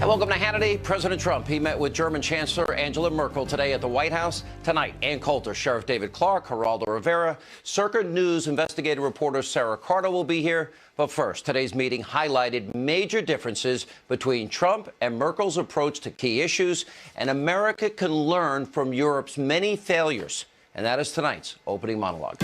And welcome to Hannity. President Trump, he met with German Chancellor Angela Merkel today at the White House. Tonight, Ann Coulter, Sheriff David Clark, Geraldo Rivera, Circa News investigative reporter Sarah Carter will be here. But first, today's meeting highlighted major differences between Trump and Merkel's approach to key issues, and America can learn from Europe's many failures. And that is tonight's opening monologue.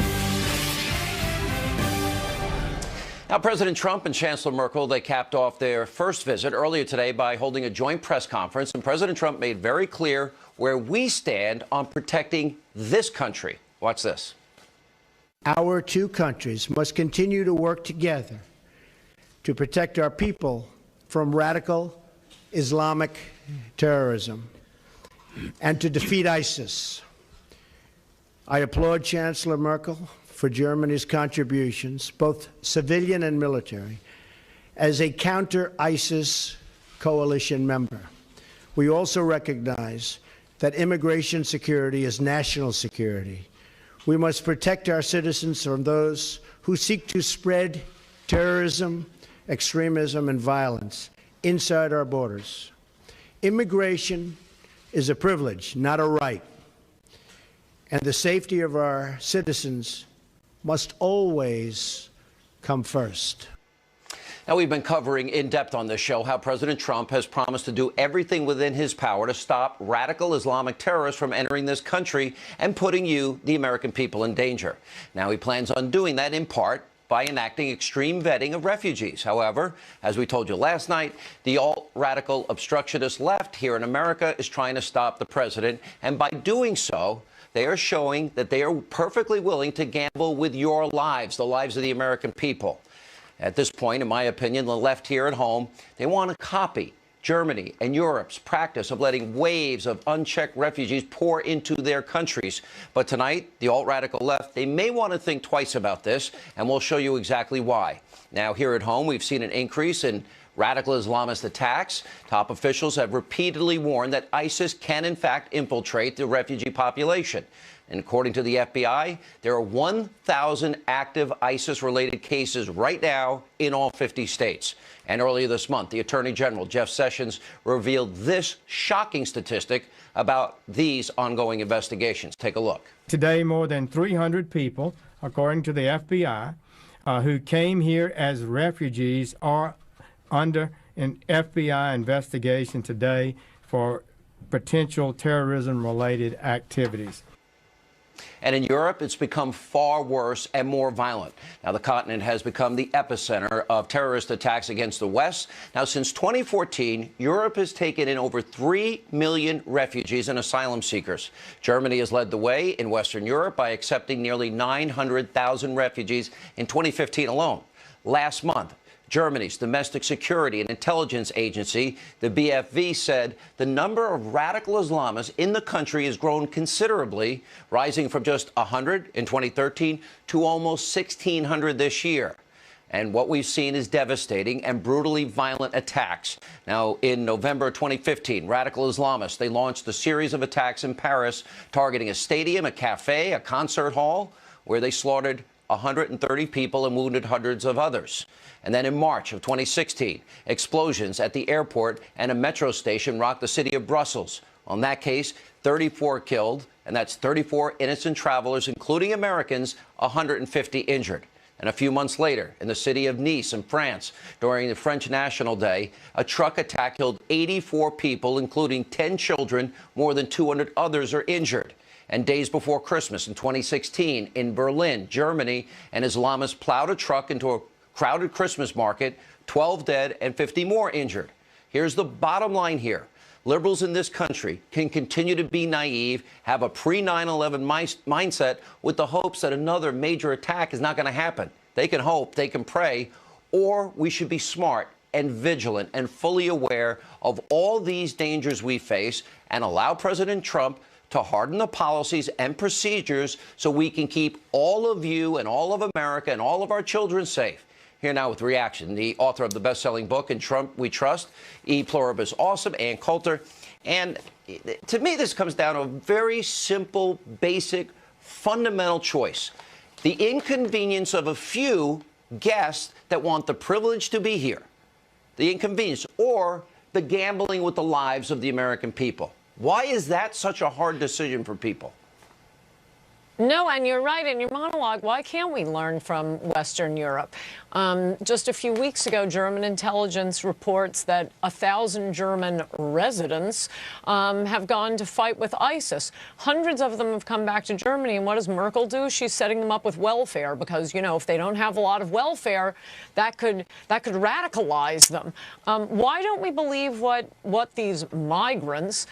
Now, President Trump and Chancellor Merkel, they capped off their first visit earlier today by holding a joint press conference. And President Trump made very clear where we stand on protecting this country. Watch this. Our two countries must continue to work together to protect our people from radical Islamic terrorism and to defeat ISIS. I applaud Chancellor Merkel for Germany's contributions, both civilian and military, as a counter-ISIS coalition member. We also recognize that immigration security is national security. We must protect our citizens from those who seek to spread terrorism, extremism, and violence inside our borders. Immigration is a privilege, not a right, and the safety of our citizens must always come first. Now, we've been covering in depth on this show how President Trump has promised to do everything within his power to stop radical Islamic terrorists from entering this country and putting you, the American people, in danger. Now, he plans on doing that in part by enacting extreme vetting of refugees. However, as we told you last night, the alt-radical obstructionist left here in America is trying to stop the president, and by doing so, they are showing that they are perfectly willing to gamble with your lives, the lives of the American people. At this point, in my opinion, the left here at home, they want to copy Germany and Europe's practice of letting waves of unchecked refugees pour into their countries. But tonight, the alt-radical left, they may want to think twice about this, and we'll show you exactly why. Now, here at home, we've seen an increase in radical Islamist attacks. Top officials have repeatedly warned that ISIS can, in fact, infiltrate the refugee population. And according to the FBI, there are 1,000 active ISIS-related cases right now in all 50 states. And earlier this month, the Attorney General, Jeff Sessions, revealed this shocking statistic about these ongoing investigations. Take a look. Today, more than 300 people, according to the FBI, who came here as refugees are under an FBI investigation today for potential terrorism-related activities. And in Europe, it's become far worse and more violent. Now, the continent has become the epicenter of terrorist attacks against the West. Now, since 2014, Europe has taken in over 3 million refugees and asylum seekers. Germany has led the way in Western Europe by accepting nearly 900,000 refugees in 2015 alone. Last month, Germany's Domestic Security and Intelligence Agency, the BFV, said the number of radical Islamists in the country has grown considerably, rising from just 100 in 2013 to almost 1,600 this year. And what we've seen is devastating and brutally violent attacks. Now, in November 2015, radical Islamists, they launched a series of attacks in Paris targeting a stadium, a cafe, a concert hall, where they slaughtered 130 people and wounded hundreds of others. And then in March of 2016, explosions at the airport and a metro station rocked the city of Brussels. On that case, 34 killed, and that's 34 innocent travelers, including Americans, 150 injured. And a few months later, in the city of Nice in France, during the French National Day, a truck attack killed 84 people, including 10 children. More than 200 others are injured. And days before Christmas in 2016, in Berlin, Germany, an Islamist plowed a truck into a crowded Christmas market, 12 dead and 50 more injured. Here's the bottom line here. Liberals in this country can continue to be naive, have a pre-9/11 mindset with the hopes that another major attack is not going to happen. They can hope, they can pray, or we should be smart and vigilant and fully aware of all these dangers we face and allow President Trump to harden the policies and procedures so we can keep all of you and all of America and all of our children safe. Here now with reaction, the author of the best-selling book, In Trump We Trust, E Pluribus Awesome, Ann Coulter. And to me, this comes down to a very simple, basic, fundamental choice. The inconvenience of a few guests that want the privilege to be here, the inconvenience, or the gambling with the lives of the American people? Why is that such a hard decision for people? No, and you're right in your monologue. Why can't we learn from Western Europe? Just a few weeks ago, German intelligence reports that 1,000 German residents have gone to fight with ISIS. Hundreds of them have come back to Germany, and what does Merkel do? She's setting them up with welfare because, you know, if they don't have a lot of welfare, that could radicalize them. Why don't we believe what these migrants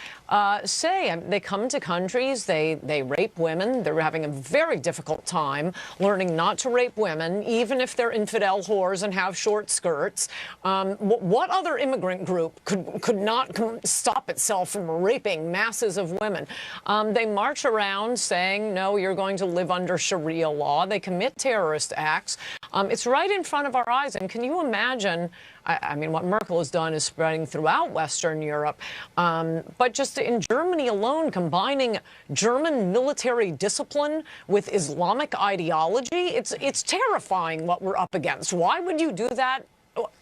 say? They come to countries, they rape women, they're having a very difficult time learning not to rape women, even if they're infidel whores and have short skirts. What other immigrant group could not stop itself from raping masses of women? They march around saying, no, you're going to live under Sharia law. They commit terrorist acts. It's right in front of our eyes. And can you imagine? I mean, what Merkel has done is spreading throughout Western Europe. But just in Germany alone, combining German military discipline with Islamic ideology, it's terrifying what we're up against. Why would you do that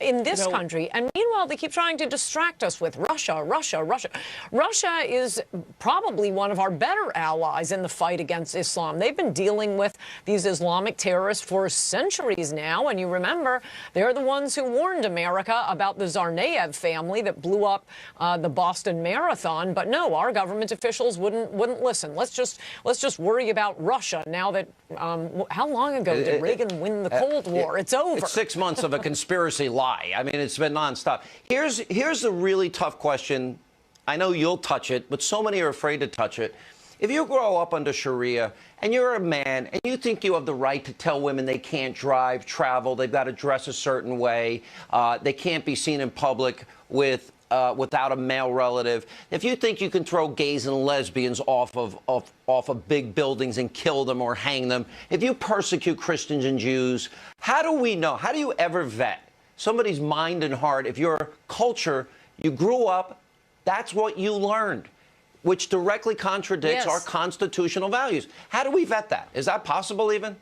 in this country? And meanwhile, they keep trying to distract us with Russia, Russia, Russia. Russia is probably one of our better allies in the fight against Islam. They've been dealing with these Islamic terrorists for centuries now. And you remember, they're the ones who warned America about the Tsarnaev family that blew up the Boston Marathon. But no, our government officials wouldn't listen. Let's just worry about Russia now that how long ago did Reagan win the Cold War? It's over. It's 6 months of a conspiracy lie. I mean, it's been nonstop. Here's a really tough question. I know you'll touch it, but so many are afraid to touch it. If you grow up under Sharia and you're a man and you think you have the right to tell women they can't drive, travel, they've got to dress a certain way, they can't be seen in public without a male relative. If you think you can throw gays and lesbians off of big buildings and kill them or hang them, if you persecute Christians and Jews, how do we know? How do you ever vet somebody's mind and heart if your culture, you grew up, that's what you learned, which directly contradicts our constitutional values? How do we vet that? Is that possible even?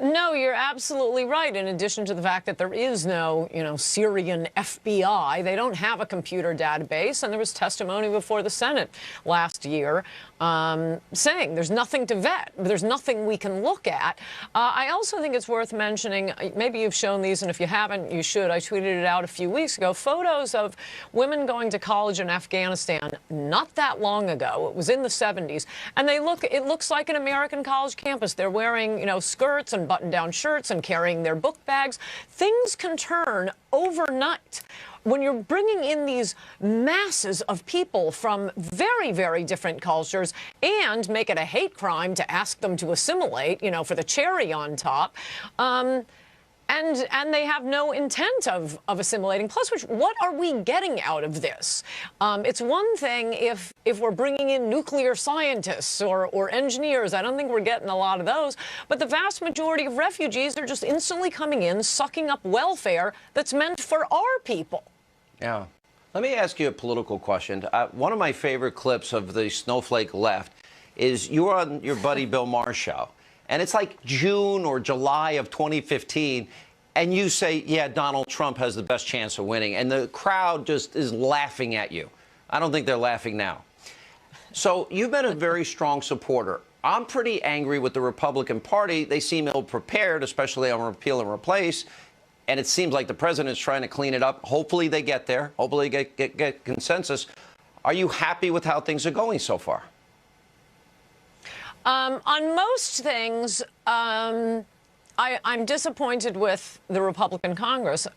No, you're absolutely right. In addition to the fact that there is no, Syrian FBI, they don't have a computer database, and there was testimony before the Senate last year saying there's nothing to vet, there's nothing we can look at. I also think it's worth mentioning, maybe you've shown these, and if you haven't, you should. I tweeted it out a few weeks ago, photos of women going to college in Afghanistan not that long ago. It was in the 70s, and it looks like an American college campus. They're wearing, skirts and button-down shirts and carrying their book bags. Things can turn overnight when you're bringing in these masses of people from very, very different cultures and make it a hate crime to ask them to assimilate, for the cherry on top. And they have no intent of assimilating. Plus, what are we getting out of this? It's one thing if we're bringing in nuclear scientists or engineers. I don't think we're getting a lot of those. But the vast majority of refugees are just instantly coming in, sucking up welfare that's meant for our people. Yeah. Let me ask you a political question. One of my favorite clips of the snowflake left is you were on your buddy Bill Maher's show. And it's like June or July of 2015, and you say, yeah, Donald Trump has the best chance of winning. And the crowd just is laughing at you. I don't think they're laughing now. So you've been a very strong supporter. I'm pretty angry with the Republican Party. They seem ill-prepared, especially on repeal and replace. And it seems like the president's trying to clean it up. Hopefully they get there. Hopefully they get consensus. Are you happy with how things are going so far? On most things, I'm disappointed with the Republican Congress.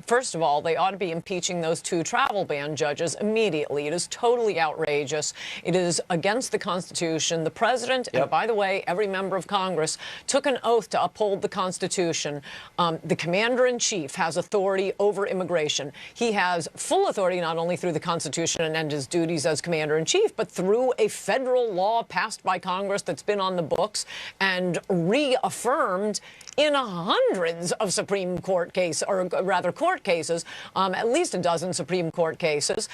First of all, they ought to be impeaching those 2 travel ban judges immediately. It is totally outrageous. It is against the Constitution. The president, and by the way, every member of Congress, took an oath to uphold the Constitution. The commander-in-chief has authority over immigration. He has full authority not only through the Constitution and his duties as commander-in-chief, but through a federal law passed by Congress that's been on the books and reaffirmed in hundreds of Supreme Court cases, or rather court cases, at least a dozen Supreme Court cases.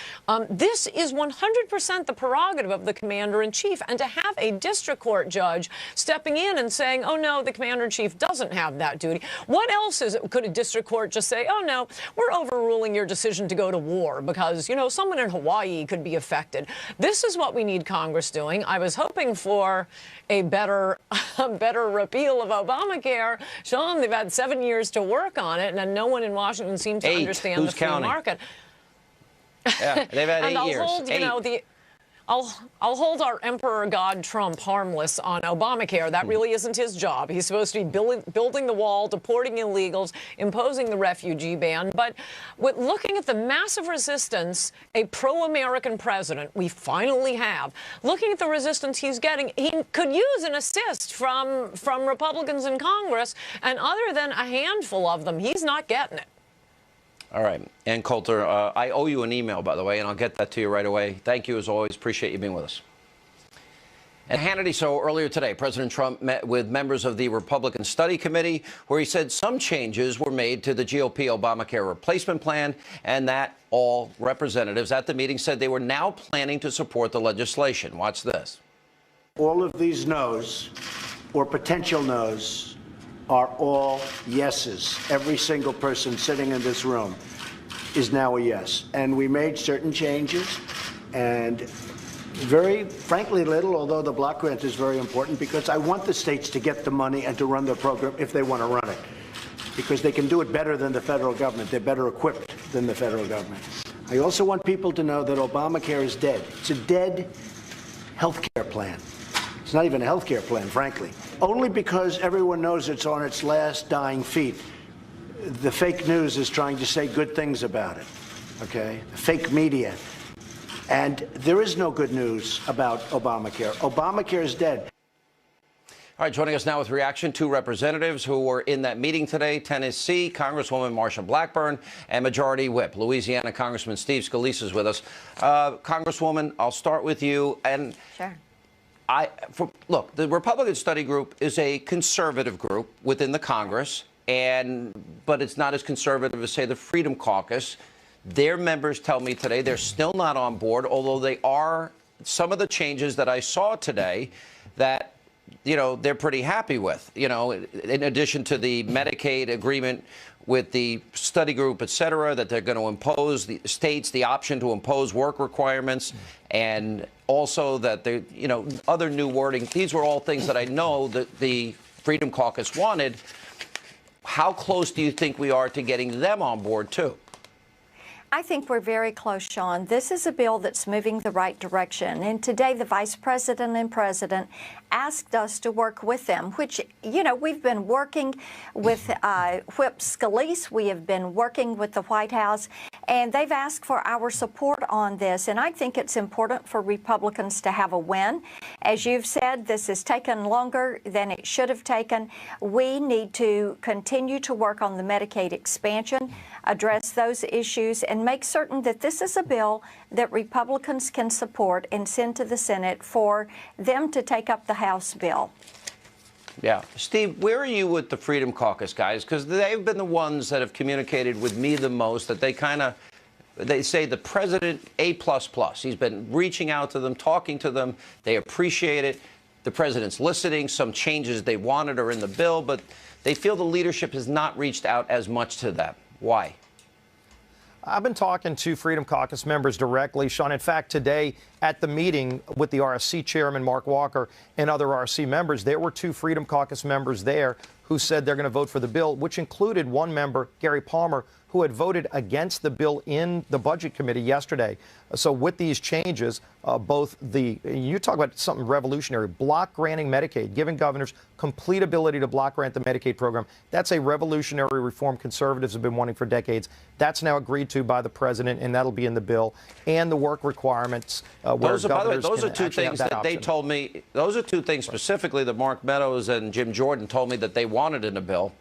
This is 100% the prerogative of the commander-in-chief. And to have a district court judge stepping in and saying, oh, no, the commander-in-chief doesn't have that duty. What else could a district court just say, oh, no, we're overruling your decision to go to war because, you know, someone in Hawaii could be affected. This is what we need Congress doing. I was hoping for a better repeal of Obamacare. Sean, they've had 7 years to work on it, and no one in Washington seems to understand the free market. Yeah, they've had 8 years. Hold, you know, I'll hold our Emperor God Trump harmless on Obamacare. That really isn't his job. He's supposed to be building the wall, deporting illegals, imposing the refugee ban. But with looking at the massive resistance a pro-American president we finally have, looking at the resistance he's getting, he could use an assist from Republicans in Congress. And other than a handful of them, he's not getting it. All right. Ann Coulter, I owe you an email, by the way, and I'll get that to you right away. Thank you, as always. Appreciate you being with us. And Hannity, so earlier today, President Trump met with members of the Republican Study Committee, where he said some changes were made to the GOP Obamacare replacement plan, and that all representatives at the meeting said they were now planning to support the legislation. Watch this. All of these no's, or potential no's, are all yeses. Every single person sitting in this room is now a yes. And we made certain changes, and very frankly little, although the block grant is very important, because I want the states to get the money and to run their program if they want to run it, because they can do it better than the federal government. They're better equipped than the federal government. I also want people to know that Obamacare is dead. It's a dead health care plan. It's not even a health care plan, frankly. Only because everyone knows it's on its last dying feet. The fake news is trying to say good things about it, okay? The fake media. And there is no good news about Obamacare. Obamacare is dead. All right, joining us now with reaction, two representatives who were in that meeting today, Tennessee Congresswoman Marsha Blackburn and Majority Whip Louisiana Congressman Steve Scalise is with us. Congresswoman, I'll start with you. And sure. Look, the Republican Study Group is a conservative group within the Congress, but it's not as conservative as, say, the Freedom Caucus. Their members tell me today they're still not on board, although they are some of the changes that I saw today that, you know, they're pretty happy with, you know, in addition to the Medicaid agreement with the study group, et cetera, that they're going to impose the states the option to impose work requirements, and also that they, you know, other new wording. These were all things that I know that the Freedom Caucus wanted. How close do you think we are to getting them on board, too? I think we're very close, Sean. This is a bill that's moving the right direction. And today, the Vice President and President asked us to work with them, which, you know, we've been working with Whip Scalise. We have been working with the White House, and they've asked for our support on this. And I think it's important for Republicans to have a win. As you've said, this has taken longer than it should have taken. We need to continue to work on the Medicaid expansion, address those issues, and make certain that this is a bill that Republicans can support and send to the Senate for them to take up the House bill. Yeah. Steve, where are you with the Freedom Caucus guys? Because they've been the ones that have communicated with me the most, that they say the president, A++. He's been reaching out to them, talking to them. They appreciate it. The president's listening. Some changes they wanted are in the bill, but they feel the leadership has not reached out as much to them. Why? I've been talking to Freedom Caucus members directly, Sean. In fact, today at the meeting with the RSC chairman, Mark Walker, and other RSC members, there were two Freedom Caucus members there who said they're going to vote for the bill, which included one member, Gary Palmer, who had voted against the bill in the Budget Committee yesterday. So with these changes, you talk about something revolutionary, block granting Medicaid, giving governors complete ability to block grant the Medicaid program. That's a revolutionary reform conservatives have been wanting for decades. That's now agreed to by the president, and that'll be in the bill. And the work requirements, where those are two things that they told me. Those are two things specifically that Mark Meadows and Jim Jordan told me that they wanted in the bill.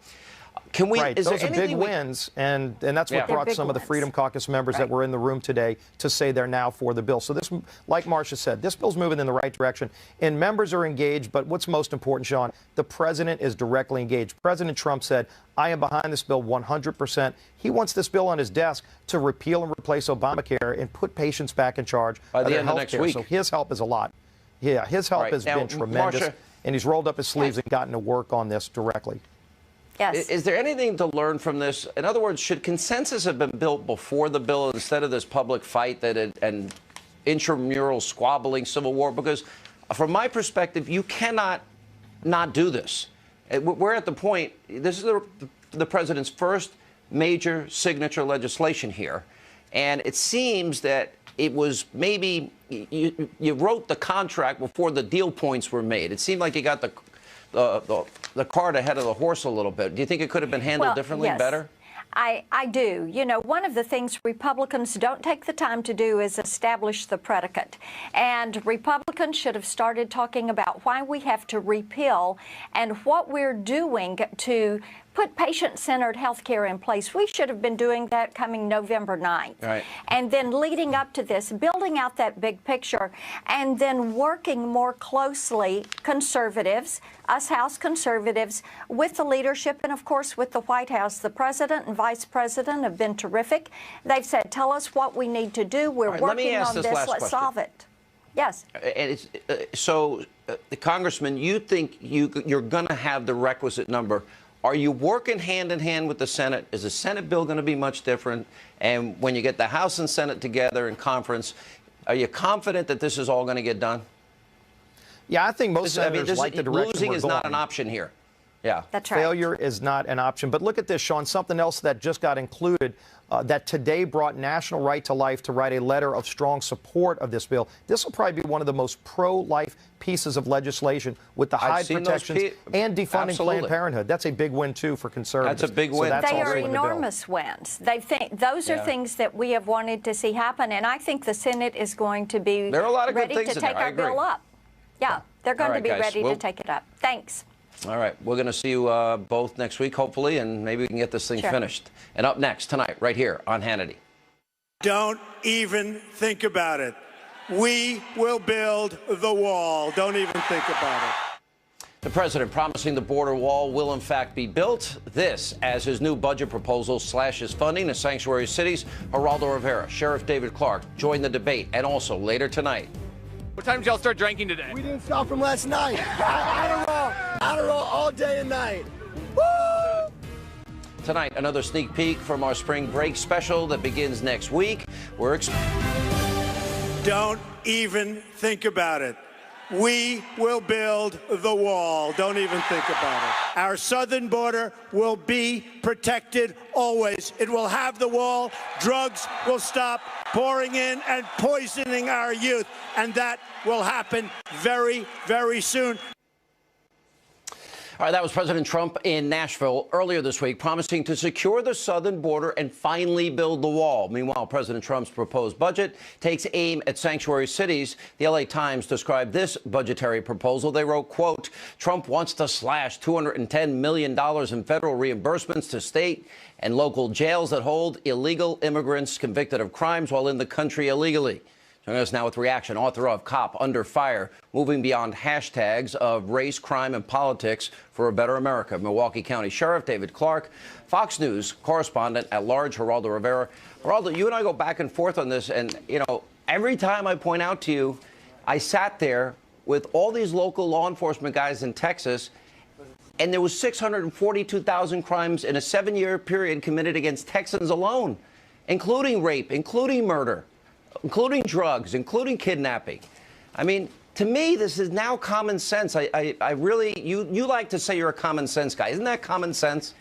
Can we? Right. Is Those there are big anything wins, and that's what Yeah. brought They're big some of the wins. Freedom Caucus members that Right. were in the room today to say they're now for the bill. So this, like Marcia said, this bill's moving in the right direction, and members are engaged. But what's most important, Sean, the president is directly engaged. President Trump said, "I am behind this bill 100%." He wants this bill on his desk to repeal and replace Obamacare and put patients back in charge By the their end of health next care. week. So his help is a lot. Yeah, his help right. has Now, been tremendous, Marcia- and he's rolled up his sleeves and gotten to work on this directly. Yes. Is there anything to learn from this? In other words, should consensus have been built before the bill instead of this public fight and intramural squabbling civil war? Because from my perspective, you cannot not do this. We're at the point, this is the president's first major signature legislation here. And it seems that it was maybe you wrote the contract before the deal points were made. It seemed like you got the cart ahead of the horse a little bit. Do you think it could have been handled differently, yes. better? I do. You know, one of the things Republicans don't take the time to do is establish the predicate. And Republicans should have started talking about why we have to repeal and what we're doing to put patient-centered health care in place. We should have been doing that coming November 9th. Right. And then leading up to this, building out that big picture, and then working more closely, conservatives, us House conservatives, with the leadership and, of course, with the White House. The president and vice president have been terrific. They've said, tell us what we need to do. We're right, let me working ask on this this. last Let's question. solve it. Yes. And it's, the Congressman, you think you're going to have the requisite number. Are you working hand in hand with the Senate? Is the Senate bill going to be much different? And when you get the House and Senate together in conference, are you confident that this is all going to get done? Yeah, I think most senators like the direction losing we're is going. not an option here. Yeah. That's right. Failure is not an option. But look at this, Sean, something else that just got included that today brought National Right to Life to write a letter of strong support of this bill. This will probably be one of the most pro-life pieces of legislation with the high protections and defunding Absolutely. Planned Parenthood. That's a big win, too, for conservatives. That's a big So win. that's They also are in the bill. enormous wins. Those are Yeah. things that we have wanted to see happen, and I think the Senate is going to be There are a lot of good ready things to in take there. I our bill agree. up. Yeah, they're going All to right, be guys. ready Well- to take it up. Thanks. All right. We're going to see you both next week, hopefully, and maybe we can get this thing Sure. finished. And up next tonight, right here on Hannity. Don't even think about it. We will build the wall. Don't even think about it. The president promising the border wall will in fact be built. This as his new budget proposal slashes funding to sanctuary cities. Geraldo Rivera, Sheriff David Clark joined the debate, and also later tonight. What time did y'all start drinking today? We didn't stop from last night. Adderall all day and night. Woo! Tonight, another sneak peek from our spring break special that begins next week. Don't even think about it. We will build the wall. Don't even think about it. Our southern border will be protected always. It will have the wall. Drugs will stop pouring in and poisoning our youth. And that will happen very, very soon. All right, that was President Trump in Nashville earlier this week, promising to secure the southern border and finally build the wall. Meanwhile, President Trump's proposed budget takes aim at sanctuary cities. The LA Times described this budgetary proposal. They wrote, quote, Trump wants to slash $210 million in federal reimbursements to state and local jails that hold illegal immigrants convicted of crimes while in the country illegally. Joining us now with reaction, author of Cop Under Fire, moving beyond hashtags of race, crime, and politics for a better America. Milwaukee County Sheriff David Clark, Fox News correspondent at large, Geraldo Rivera. Geraldo, you and I go back and forth on this, and, you know, every time I point out to you, I sat there with all these local law enforcement guys in Texas, and there was 642,000 crimes in a 7-year period committed against Texans alone, including rape, including murder, including drugs, including kidnapping. I mean, to me, this is now common sense. I really, you like to say you're a common sense guy. Isn't that common sense?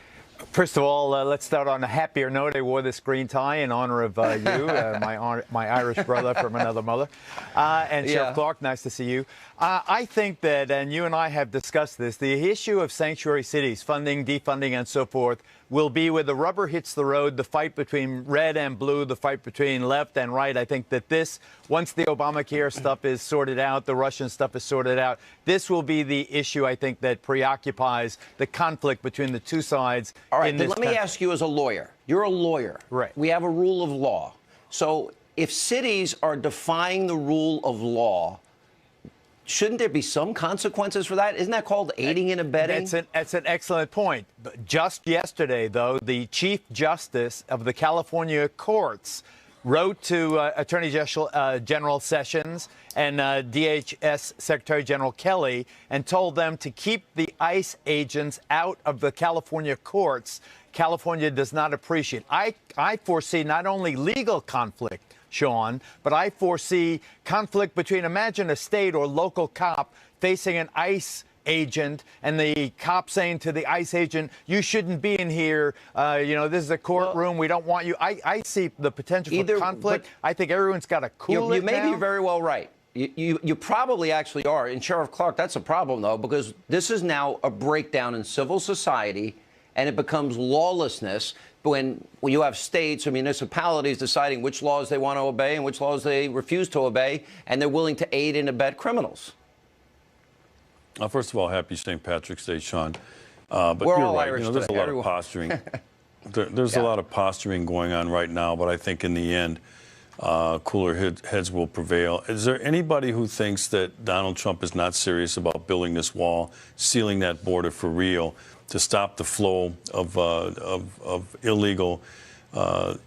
First of all, let's start on a happier note. I wore this green tie in honor of you, my Irish brother from another mother. And Yeah. Sheriff Clark, nice to see you. I think that, and you and I have discussed this, the issue of sanctuary cities, funding, defunding, and so forth, will be where the rubber hits the road, the fight between red and blue, the fight between left and right. I think that this, once the Obamacare stuff is sorted out, the Russian stuff is sorted out, this will be the issue, I think, that preoccupies the conflict between the two sides All right, in then this let me country. ask you as a lawyer. You're a lawyer. Right. We have a rule of law. So if cities are defying the rule of law, shouldn't there be some consequences for that? Isn't that called aiding and abetting? That's an excellent point. But just yesterday, though, the Chief Justice of the California courts wrote to Attorney General Sessions and DHS Secretary General Kelly and told them to keep the ICE agents out of the California courts. California does not appreciate. I foresee not only legal conflict, Sean, but I foresee conflict between, imagine a state or local cop facing an ICE agent and the cop saying to the ICE agent, you shouldn't be in here. This is a courtroom. We don't want you. I see the potential for conflict. I think everyone's got to cool it You may down. be very well right. You probably actually are. And Sheriff Clark, that's a problem, though, because this is now a breakdown in civil society, and it becomes lawlessness when you have states or municipalities deciding which laws they want to obey and which laws they refuse to obey, and they're willing to aid and abet criminals. First of all, happy St. Patrick's Day, Sean. But We're you're all right. Irish There's today, a lot everyone. of posturing. There's a lot of posturing going on right now, but I think in the end, cooler heads will prevail. Is there anybody who thinks that Donald Trump is not serious about building this wall, sealing that border for real, to stop the flow of illegal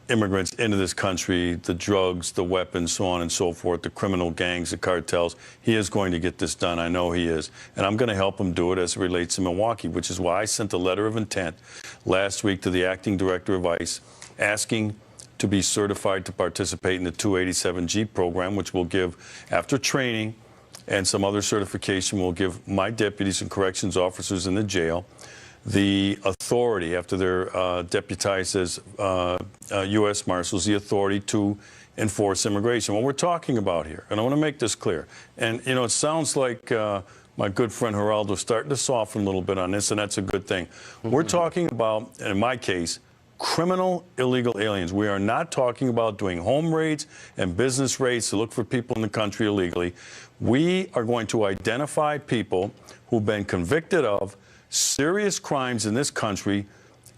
immigrants into this country, the drugs, the weapons, so on and so forth, the criminal gangs, the cartels? He is going to get this done. I know he is. And I'm going to help him do it as it relates to Milwaukee, which is why I sent a letter of intent last week to the acting director of ICE asking to be certified to participate in the 287G program, which will give, after training and some other certification, will give my deputies and corrections officers in the jail the authority, after they're deputized as U.S. Marshals, the authority to enforce immigration. What we're talking about here, and I want to make this clear, and, it sounds like my good friend Geraldo's starting to soften a little bit on this, and that's a good thing. We're talking about, in my case, criminal illegal aliens. We are not talking about doing home raids and business raids to look for people in the country illegally. We are going to identify people who've been convicted of serious crimes in this country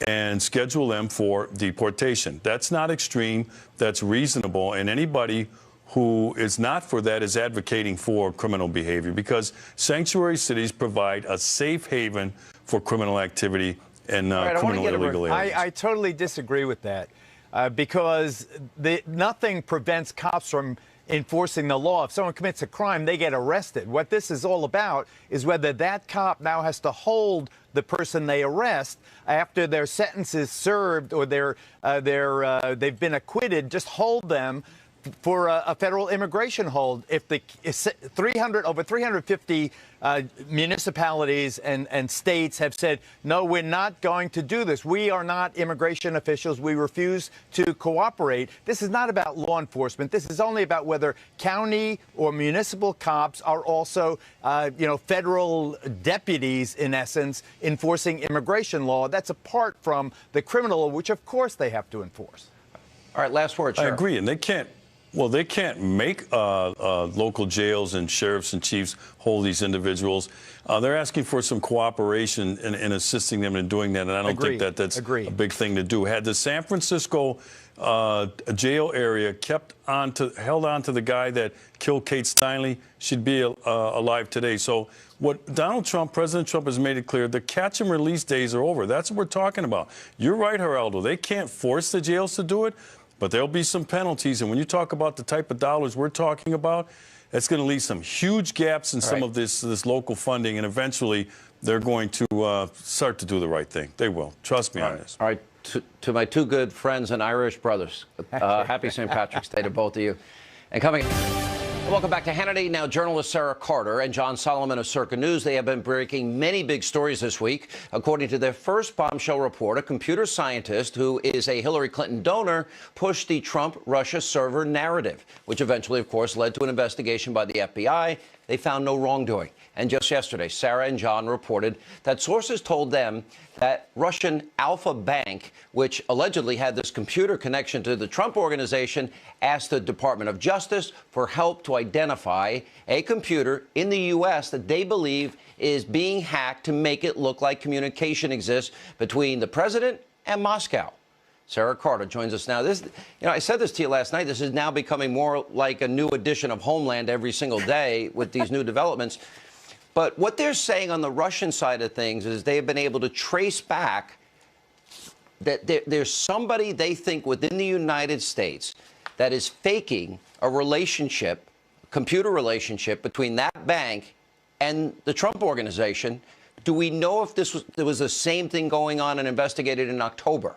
and schedule them for deportation. That's not extreme. That's reasonable. And anybody who is not for that is advocating for criminal behavior, because sanctuary cities provide a safe haven for criminal activity and criminal illegal aliens. I totally disagree with that because nothing prevents cops from enforcing the law. If someone commits a crime, they get arrested. What this is all about is whether that cop now has to hold the person they arrest after their sentence is served or they've been acquitted. Just hold them for a federal immigration hold. If the over 350 municipalities and states have said, no, we're not going to do this. We are not immigration officials. We refuse to cooperate. This is not about law enforcement. This is only about whether county or municipal cops are also, federal deputies, in essence, enforcing immigration law. That's apart from the criminal law, which, of course, they have to enforce. All right, last word, Sheriff. I agree, and they can't. Well, they can't make local jails and sheriffs and chiefs hold these individuals. They're asking for some cooperation in assisting them in doing that, and I don't think that's a big thing to do. Had the San Francisco jail area held on to the guy that killed Kate Steinle, she'd be alive today. So what President Trump has made it clear, the catch and release days are over. That's what we're talking about. You're right, Geraldo. They can't force the jails to do it, but there'll be some penalties. And when you talk about the type of dollars we're talking about, that's going to leave some huge gaps in some of this local funding. And eventually, they're going to start to do the right thing. They will. Trust me on this. All right. To my two good friends and Irish brothers, happy St. Patrick's Day to both of you. And coming welcome back to Hannity. Now, journalist Sarah Carter and John Solomon of Circa News, they have been breaking many big stories this week. According to their first bombshell report, a computer scientist who is a Hillary Clinton donor pushed the Trump-Russia server narrative, which eventually, of course, led to an investigation by the FBI they found no wrongdoing. And just yesterday, Sarah and John reported that sources told them that Russian Alpha Bank, which allegedly had this computer connection to the Trump organization, asked the Department of Justice for help to identify a computer in the U.S. that they believe is being hacked to make it look like communication exists between the president and Moscow. Sarah Carter joins us now. I said this to you last night. This is now becoming more like a new edition of Homeland every single day with these new developments. But what they're saying on the Russian side of things is they have been able to trace back that there's somebody they think within the United States that is faking a relationship, a computer relationship between that bank and the Trump organization. Do we know if there was the same thing going on and investigated in October?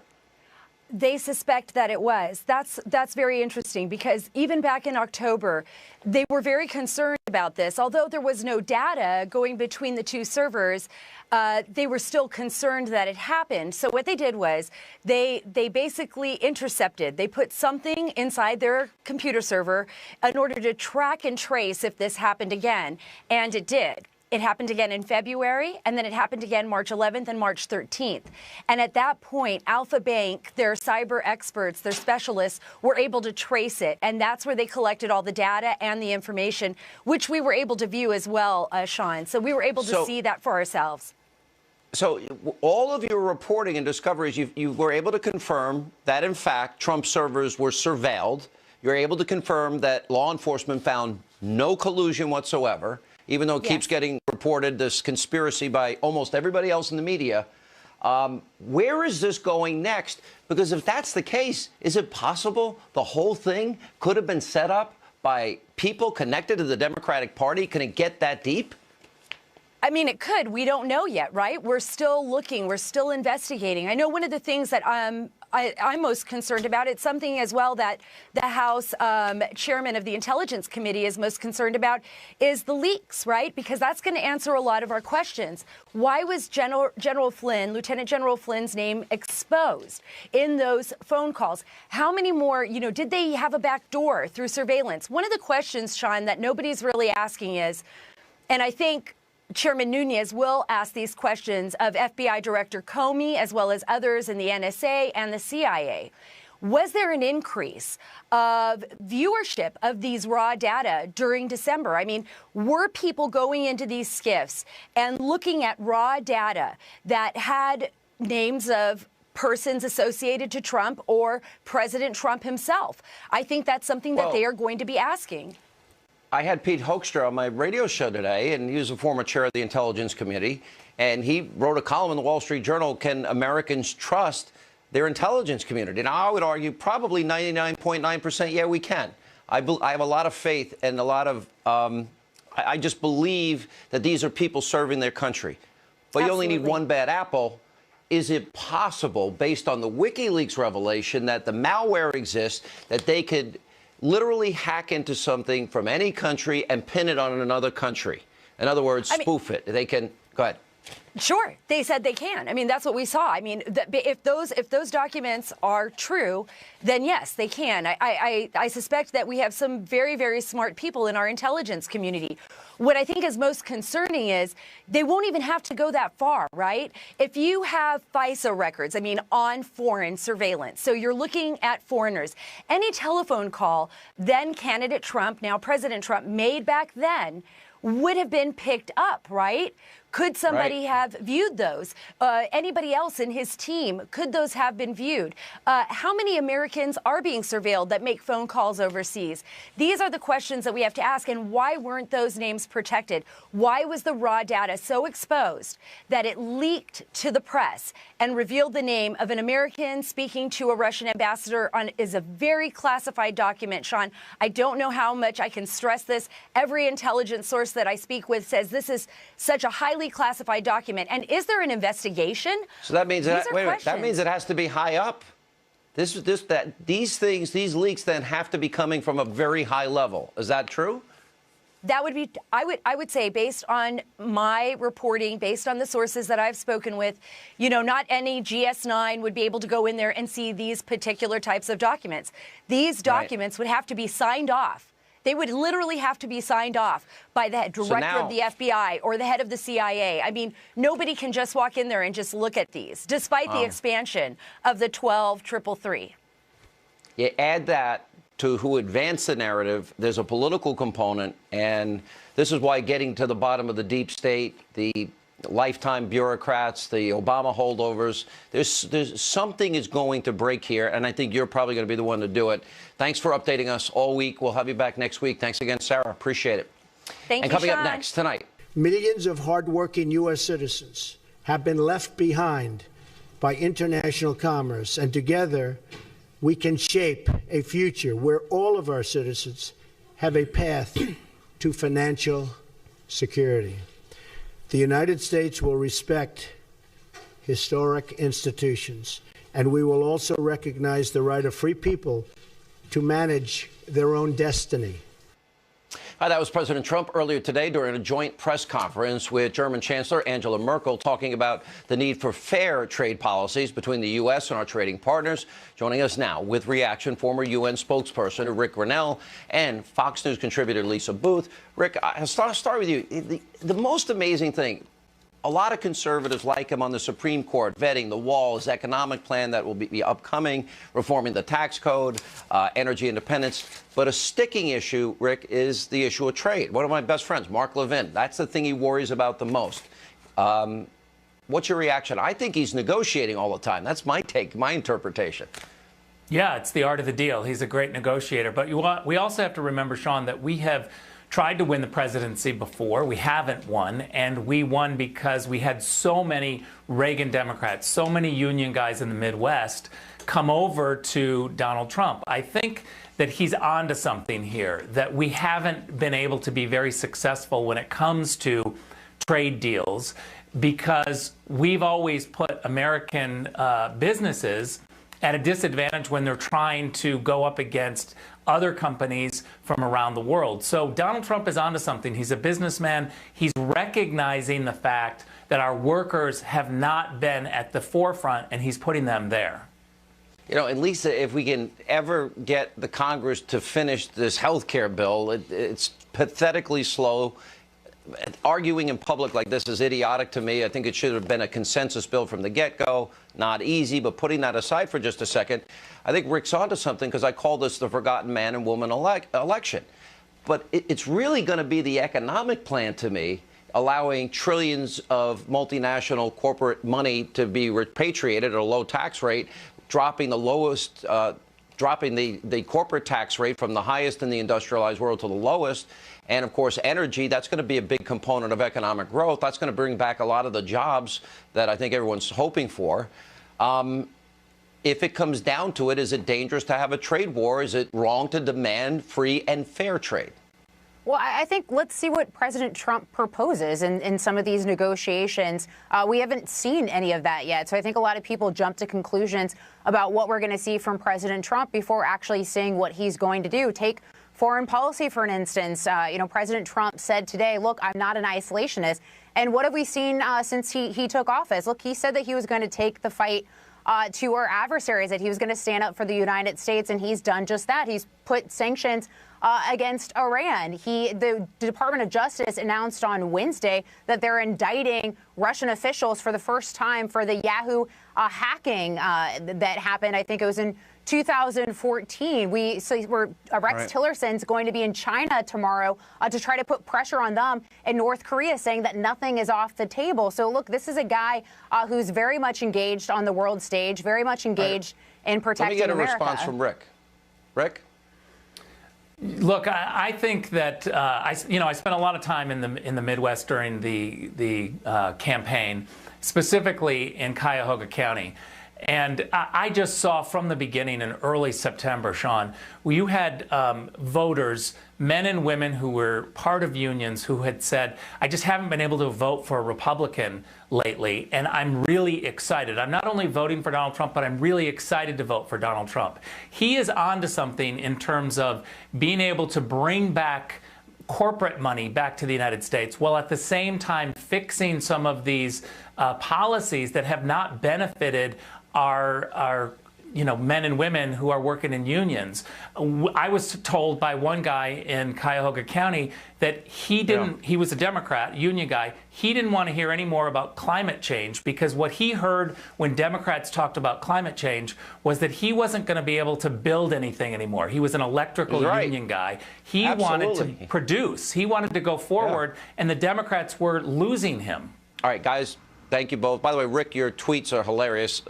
They suspect that it was. That's very interesting, because even back in October, they were very concerned about this. Although there was no data going between the two servers, they were still concerned that it happened. So what they did was they basically intercepted. They put something inside their computer server in order to track and trace if this happened again. And it did. It happened again in February, and then it happened again March 11th and March 13th. And at that point, Alpha Bank, their cyber experts, their specialists, were able to trace it. And that's where they collected all the data and the information, which we were able to view as well, Sean. So we were able to see that for ourselves. So all of your reporting and discoveries, you were able to confirm that, in fact, Trump servers were surveilled. You're able to confirm that law enforcement found no collusion whatsoever, even though it keeps getting reported, this conspiracy by almost everybody else in the media. Where is this going next? Because if that's the case, is it possible the whole thing could have been set up by people connected to the Democratic Party? Can it get that deep? I mean, it could. We don't know yet, right? We're still looking. We're still investigating. I know one of the things that I'm most concerned about, it's something as well that the House chairman of the Intelligence Committee is most concerned about, is the leaks, right? Because that's going to answer a lot of our questions. Why was General Flynn, Lieutenant General Flynn's name exposed in those phone calls? How many more, did they have a back door through surveillance? One of the questions, Sean, that nobody's really asking is, and I think Chairman Nunes will ask these questions of FBI Director Comey, as well as others in the NSA and the CIA. Was there an increase of viewership of these raw data during December? I mean, were people going into these SCIFs and looking at raw data that had names of persons associated to Trump or President Trump himself? I think that's something that they are going to be asking. I had Pete Hoekstra on my radio show today, and he was a former chair of the Intelligence Committee, and he wrote a column in the Wall Street Journal, Can Americans Trust Their Intelligence Community? And I would argue probably 99.9%, yeah, we can. I have a lot of faith and a lot of, I just believe that these are people serving their country. But you only need one bad apple. Is it possible, based on the WikiLeaks revelation, that the malware exists, that they could literally hack into something from any country and pin it on another country? In other words, spoof it. They can. Go ahead. Sure, they said they can. I mean, that's what we saw. I mean, if those documents are true, then yes, they can. I suspect that we have some very, very smart people in our intelligence community. What I think is most concerning is they won't even have to go that far, right? If you have FISA records, I mean, on foreign surveillance, so you're looking at foreigners, any telephone call then candidate Trump, now President Trump, made back then would have been picked up, right? Could somebody have viewed those? Anybody else in his team, could those have been viewed? How many Americans are being surveilled that make phone calls overseas? These are the questions that we have to ask. And why weren't those names protected? Why was the raw data so exposed that it leaked to the press and revealed the name of an American speaking to a Russian ambassador on is a very classified document, Sean. I don't know how much I can stress this. Every intelligence source that I speak with says this is such a highly classified document. And is there an investigation? So that means that, wait a minute, that means it has to be high up. These leaks then have to be coming from a very high level. Is that true? That would be, I would say, based on my reporting, based on the sources that I've spoken with, not any GS9 would be able to go in there and see these particular types of documents. These documents would have to be signed off They would literally have to be signed off by the director of the FBI or the head of the CIA. I mean, nobody can just walk in there and just look at these, despite the expansion of the 12-333. You add that to who advanced the narrative, there's a political component, and this is why getting to the bottom of the deep state, the lifetime bureaucrats, the Obama holdovers, there's something is going to break here, and I think you're probably going to be the one to do it. Thanks for updating us all week. We'll have you back next week. Thanks again, Sarah. Appreciate it. Thank you, and coming Sean. up next tonight. Millions of hardworking U.S. citizens have been left behind by international commerce, and together we can shape a future where all of our citizens have a path to financial security. The United States will respect historic institutions, and we will also recognize the right of free people to manage their own destiny. Hi, that was President Trump earlier today during a joint press conference with German Chancellor Angela Merkel, talking about the need for fair trade policies between the U.S. and our trading partners. Joining us now with reaction, former UN spokesperson Rick Grenell and Fox News contributor Lisa Booth. Rick, I'll start with you. The most amazing thing, a lot of conservatives like him on the Supreme Court, vetting the wall, his economic plan that will be upcoming, reforming the tax code, energy independence. But a sticking issue, Rick, is the issue of trade. One of my best friends, Mark Levin, that's the thing he worries about the most. What's your reaction? I think he's negotiating all the time. That's my take, my interpretation. Yeah, it's the art of the deal. He's a great negotiator. But we also have to remember, Sean, that we have tried to win the presidency before. We haven't won, and we won because we had so many Reagan Democrats, so many union guys in the Midwest come over to Donald Trump. I think that he's onto something here, that we haven't been able to be very successful when it comes to trade deals because we've always put American businesses at a disadvantage when they're trying to go up against other companies from around the world. So Donald Trump is onto something. He's a businessman. He's recognizing the fact that our workers have not been at the forefront, and he's putting them there. You know, and Lisa, if we can ever get the Congress to finish this health care bill, it's pathetically slow. Arguing in public like this is idiotic to me. I think it should have been a consensus bill from the get-go. Not easy, but putting that aside for just a second, I think Rick's onto something because I call this the forgotten man and woman election. But it's really going to be the economic plan to me, allowing trillions of multinational corporate money to be repatriated at a low tax rate, dropping the lowest, dropping the corporate tax rate from the highest in the industrialized world to the lowest. And, of course, energy, that's going to be a big component of economic growth. That's going to bring back a lot of the jobs that I think everyone's hoping for. If it comes down to it, is it dangerous to have a trade war? Is it wrong to demand free and fair trade? Well, I think let's see what President Trump proposes in some of these negotiations. We haven't seen any of that yet. So I think a lot of people jump to conclusions about what we're going to see from President Trump before actually seeing what he's going to do. Take foreign policy, for an instance. President Trump said today, look, I'm not an isolationist. And what have we seen since he took office? Look, he said that he was going to take the fight to our adversaries, that he was going to stand up for the United States, and he's done just that. He's put sanctions against Iran. The Department of Justice announced on Wednesday that they're indicting Russian officials for the first time for the Yahoo hacking that happened. I think it was in 2014. Rex Tillerson's going to be in China tomorrow to try to put pressure on them, and North Korea saying that nothing is off the table. So look, this is a guy who's very much engaged on the world stage, very much engaged in protecting America. Let me get a response from Rick. Rick? Look, I think that I spent a lot of time in the Midwest during the campaign, specifically in Cuyahoga County. And I just saw from the beginning in early September, Sean, where you had voters, men and women who were part of unions who had said, I just haven't been able to vote for a Republican lately, and I'm really excited. I'm not only voting for Donald Trump, but I'm really excited to vote for Donald Trump. He is onto something in terms of being able to bring back corporate money back to the United States, while at the same time fixing some of these policies that have not benefited our men and women who are working in unions. I was told by one guy in Cuyahoga County that he was a Democrat, union guy. He didn't want to hear any more about climate change because what he heard when Democrats talked about climate change was that he wasn't going to be able to build anything anymore. He was an electrical union guy. He wanted to produce. He wanted to go forward, and the Democrats were losing him. All right, guys. Thank you both. By the way, Rick, your tweets are hilarious.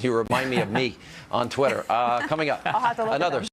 You remind me of me on Twitter. Coming up, I'll have to look at them.